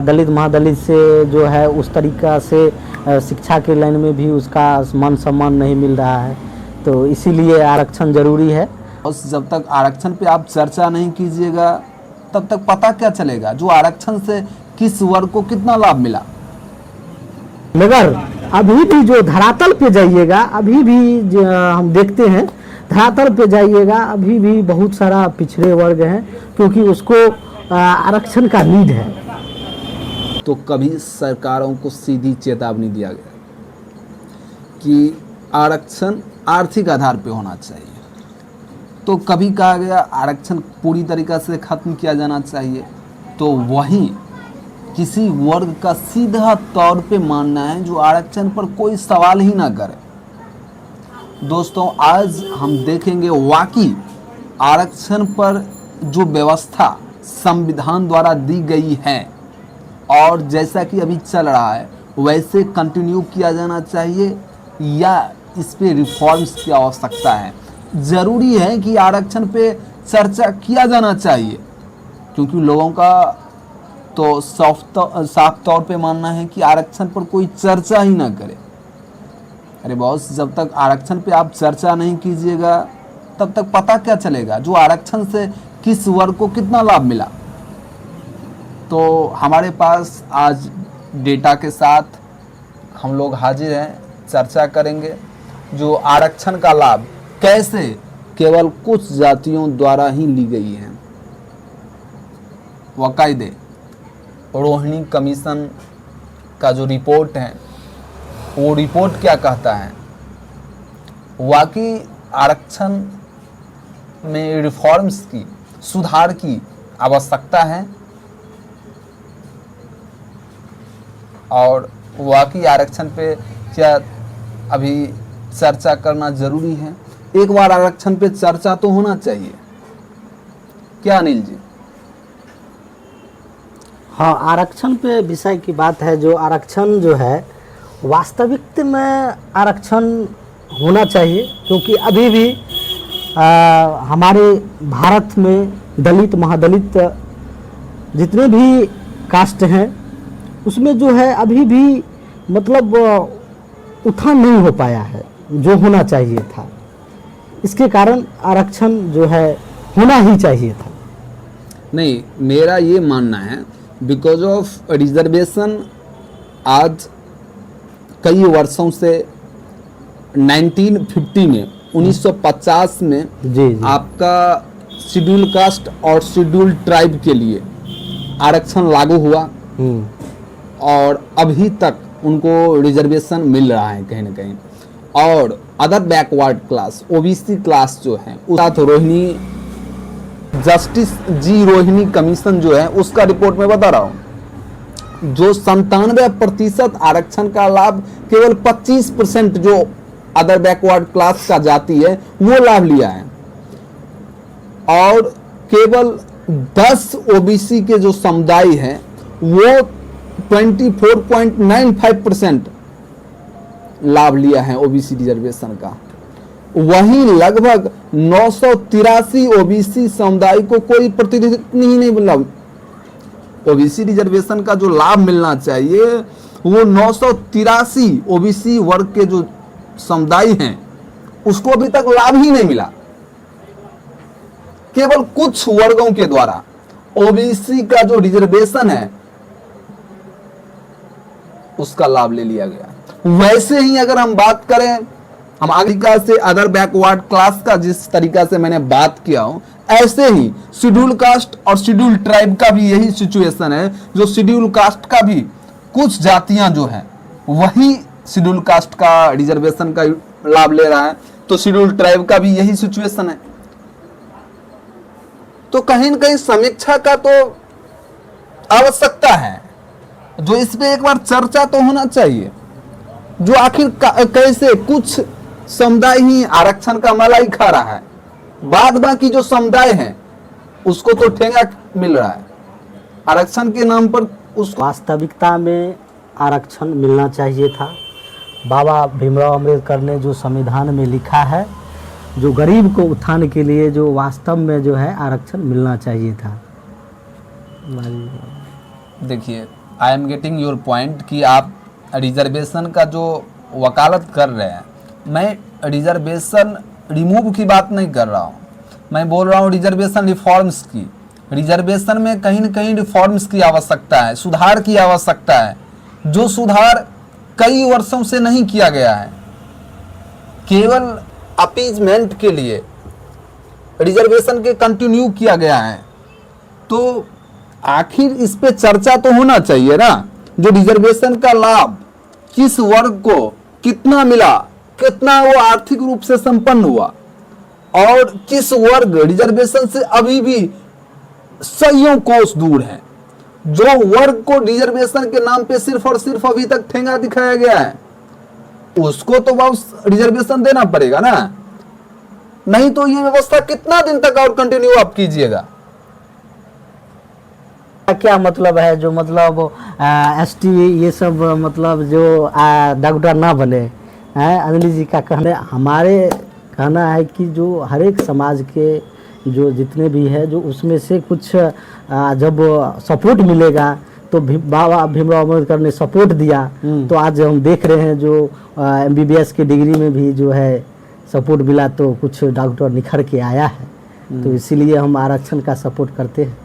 दलित महादलित से जो है उस तरीका से शिक्षा के लाइन में भी उसका मान सम्मान नहीं मिल रहा है, तो इसीलिए आरक्षण ज़रूरी है। बस जब तक आरक्षण पे आप चर्चा नहीं कीजिएगा तब तक पता क्या चलेगा जो आरक्षण से किस वर्ग को कितना लाभ मिला। मगर अभी भी जो धरातल पे जाइएगा, अभी भी हम देखते हैं धरातल पे जाइएगा, अभी भी बहुत सारा पिछड़े वर्ग हैं, क्योंकि उसको आरक्षण का नीड है। तो कभी सरकारों को सीधी चेतावनी दिया गया कि आरक्षण आर्थिक आधार पे होना चाहिए, तो कभी कहा गया आरक्षण पूरी तरीक़ा से ख़त्म किया जाना चाहिए, तो वहीं किसी वर्ग का सीधा तौर पे मानना है जो आरक्षण पर कोई सवाल ही ना करे। दोस्तों, आज हम देखेंगे वाकई आरक्षण पर जो व्यवस्था संविधान द्वारा दी गई है और जैसा कि अभी चल रहा है वैसे कंटिन्यू किया जाना चाहिए या इस पे रिफॉर्म्स की आवश्यकता है। ज़रूरी है कि आरक्षण पे चर्चा किया जाना चाहिए, क्योंकि लोगों का तो साफ तौर पे मानना है कि आरक्षण पर कोई चर्चा ही ना करे। अरे बॉस, जब तक आरक्षण पे आप चर्चा नहीं कीजिएगा तब तक पता क्या चलेगा जो आरक्षण से किस वर्ग को कितना लाभ मिला। तो हमारे पास आज डेटा के साथ हम लोग हाजिर हैं, चर्चा करेंगे जो आरक्षण का लाभ कैसे केवल कुछ जातियों द्वारा ही ली गई है। वाकायदे रोहिणी कमीशन का जो रिपोर्ट है वो रिपोर्ट क्या कहता है, वाकई आरक्षण में रिफॉर्म्स की, सुधार की आवश्यकता है और वाकई आरक्षण पे क्या अभी चर्चा करना ज़रूरी है। एक बार आरक्षण पे चर्चा तो होना चाहिए, क्या अनिल जी? हाँ, आरक्षण पे विषय की बात है। जो आरक्षण जो है वास्तविक में आरक्षण होना चाहिए, क्योंकि अभी भी हमारे भारत में दलित महादलित जितने भी कास्ट हैं उसमें जो है अभी भी मतलब उत्थान नहीं हो पाया है जो होना चाहिए था। इसके कारण आरक्षण जो है होना ही चाहिए था। नहीं, मेरा ये मानना है बिकॉज ऑफ रिजर्वेशन आज कई वर्षों से 1950 में 1950 में जी। आपका शेड्यूल कास्ट और शेड्यूल ट्राइब के लिए आरक्षण लागू हुआ और अभी तक उनको रिजर्वेशन मिल रहा है कहीं ना कहीं। और other backward class OBC class जो है उस साथ Rohini justice G Rohini commission जो है उसका रिपोर्ट में बता रहा हूँ, जो 97% आरक्षण का लाभ केवल 25% जो अदर बैकवर्ड क्लास का जाति है वो लाभ लिया है और केवल 10 ओबीसी के जो समुदाय हैं वो 24.95% लाभ लिया है ओबीसी रिजर्वेशन का। वहीं लगभग 983 ओबीसी समुदाय को कोई प्रतिनिधित्व ही नहीं मिला। ओबीसी रिजर्वेशन का जो लाभ मिलना चाहिए वो 983 ओबीसी वर्ग के जो समुदाय हैं उसको अभी तक लाभ ही नहीं मिला। केवल कुछ वर्गों के द्वारा ओबीसी का जो रिजर्वेशन है उसका लाभ ले लिया गया। वैसे ही अगर हम बात करें, हम आगे से अदर बैकवर्ड क्लास का जिस तरीका से मैंने बात किया हूं, ऐसे ही शेड्यूल कास्ट और शेड्यूल ट्राइब का भी यही सिचुएशन है। जो शेड्यूल कास्ट का भी कुछ जातियां जो है वही शेड्यूल कास्ट का रिजर्वेशन का लाभ ले रहा है, तो शेड्यूल ट्राइब का भी यही सिचुएशन है। तो कहीं न कहीं समीक्षा का तो आवश्यकता है, जो इस पे एक बार चर्चा तो होना चाहिए। जो आखिर कैसे कुछ समुदाय ही आरक्षण का मलाई खा रहा है, बाद बाकी जो समुदाय है उसको तो ठेंगा मिल रहा है आरक्षण के नाम पर। उस वास्तविकता में आरक्षण मिलना चाहिए था। बाबा भीमराव अम्बेडकर ने जो संविधान में लिखा है, जो गरीब को उत्थान के लिए जो वास्तव में जो है आरक्षण मिलना चाहिए था। देखिए, I am getting your point कि आप रिजर्वेशन का जो वकालत कर रहे हैं, मैं रिजर्वेशन रिमूव की बात नहीं कर रहा हूँ, मैं बोल रहा हूँ रिजर्वेशन रिफॉर्म्स की। रिजर्वेशन में कहीं न कहीं रिफॉर्म्स की आवश्यकता है, सुधार की आवश्यकता है, जो सुधार कई वर्षों से नहीं किया गया है। केवल अपीजमेंट के लिए रिजर्वेशन के कंटिन्यू किया गया है। तो आखिर इस पे चर्चा तो होना चाहिए ना, जो रिजर्वेशन का लाभ किस वर्ग को कितना मिला, कितना वो आर्थिक रूप से संपन्न हुआ, और किस वर्ग रिजर्वेशन से अभी भी सदियों कोस दूर है। जो वर्ग को रिजर्वेशन के नाम पे सिर्फ और सिर्फ अभी तक ठेंगा दिखाया गया है, उसको तो वापस रिजर्वेशन देना पड़ेगा ना, नहीं तो ये व्यवस्था कितना दिन तक और कंटिन्यू आप कीजिएगा। क्या मतलब है जो मतलब एसटी ये सब मतलब जो डॉक्टर ना बने हैं। अनिल जी का कहना, हमारे कहना है कि जो हर एक समाज के जो जितने भी है जो उसमें से कुछ जब सपोर्ट मिलेगा तो बाबा भीमराव अम्बेडकर ने सपोर्ट दिया, तो आज हम देख रहे हैं जो MBBS की डिग्री में भी जो है सपोर्ट मिला, तो कुछ डॉक्टर निखर के आया है। तो इसीलिए हम आरक्षण का सपोर्ट करते हैं।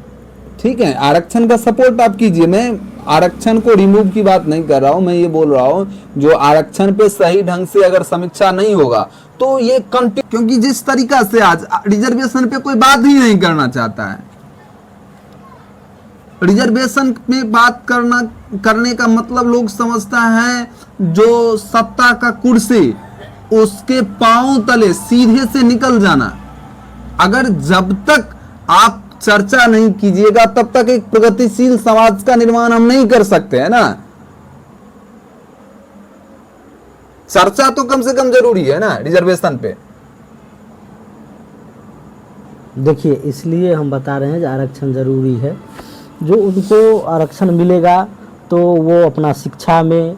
ठीक है, आरक्षण का सपोर्ट आप कीजिए, मैं आरक्षण को रिमूव की बात नहीं कर रहा हूं, मैं ये बोल रहा हूं जो आरक्षण पे सही ढंग से अगर समीक्षा नहीं होगा तो ये क्योंकि जिस तरीका से आज रिजर्वेशन पे कोई बात ही नहीं करना चाहता है, रिजर्वेशन में बात करने का मतलब लोग समझता है जो सत्ता का कुर्सी उसके पांव तले सीधे से निकल जाना। अगर जब तक आप चर्चा नहीं कीजिएगा तब तक एक प्रगतिशील समाज का निर्माण हम नहीं कर सकते हैं ना। चर्चा तो कम से कम जरूरी है ना रिजर्वेशन पे। देखिए, इसलिए हम बता रहे हैं कि आरक्षण जरूरी है। जो उनको आरक्षण मिलेगा तो वो अपना शिक्षा में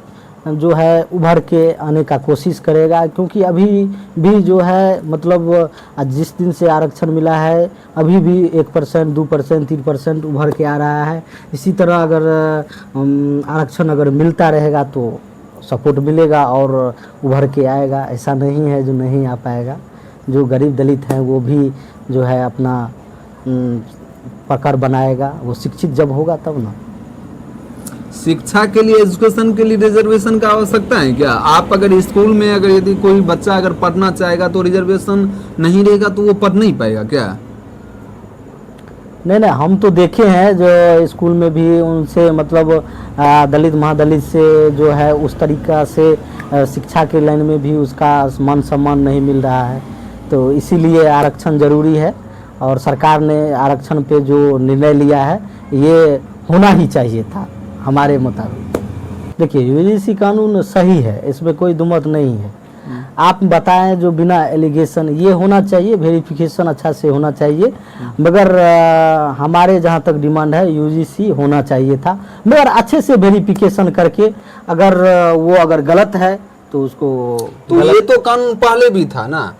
जो है उभर के आने का कोशिश करेगा, क्योंकि अभी भी जो है मतलब जिस दिन से आरक्षण मिला है अभी भी 1%, 2%, 3% उभर के आ रहा है। इसी तरह अगर आरक्षण अगर मिलता रहेगा तो सपोर्ट मिलेगा और उभर के आएगा। ऐसा नहीं है जो नहीं आ पाएगा। जो गरीब दलित हैं वो भी जो है अपना पकड़ बनाएगा। वो शिक्षित जब होगा तब ना। शिक्षा के लिए, एजुकेशन के लिए रिजर्वेशन का आवश्यकता है क्या? आप अगर स्कूल में अगर यदि कोई बच्चा अगर पढ़ना चाहेगा तो रिजर्वेशन नहीं रहेगा तो वो पढ़ नहीं पाएगा क्या? नहीं, हम तो देखे हैं जो स्कूल में भी उनसे मतलब दलित महादलित से जो है उस तरीका से शिक्षा के लाइन में भी उसका मान सम्मान नहीं मिल रहा है। तो इसीलिए आरक्षण ज़रूरी है और सरकार ने आरक्षण पे जो निर्णय लिया है ये होना ही चाहिए था हमारे मुताबिक। देखिए, यूजीसी कानून सही है, इसमें कोई दुमत नहीं है। आप बताएं जो बिना एलिगेशन ये होना चाहिए, वेरिफिकेशन अच्छा से होना चाहिए, मगर हमारे जहाँ तक डिमांड है यूजीसी होना चाहिए था, मगर अच्छे से वेरिफिकेशन करके अगर वो अगर गलत है तो उसको तो ये तो कानून पहले भी था ना।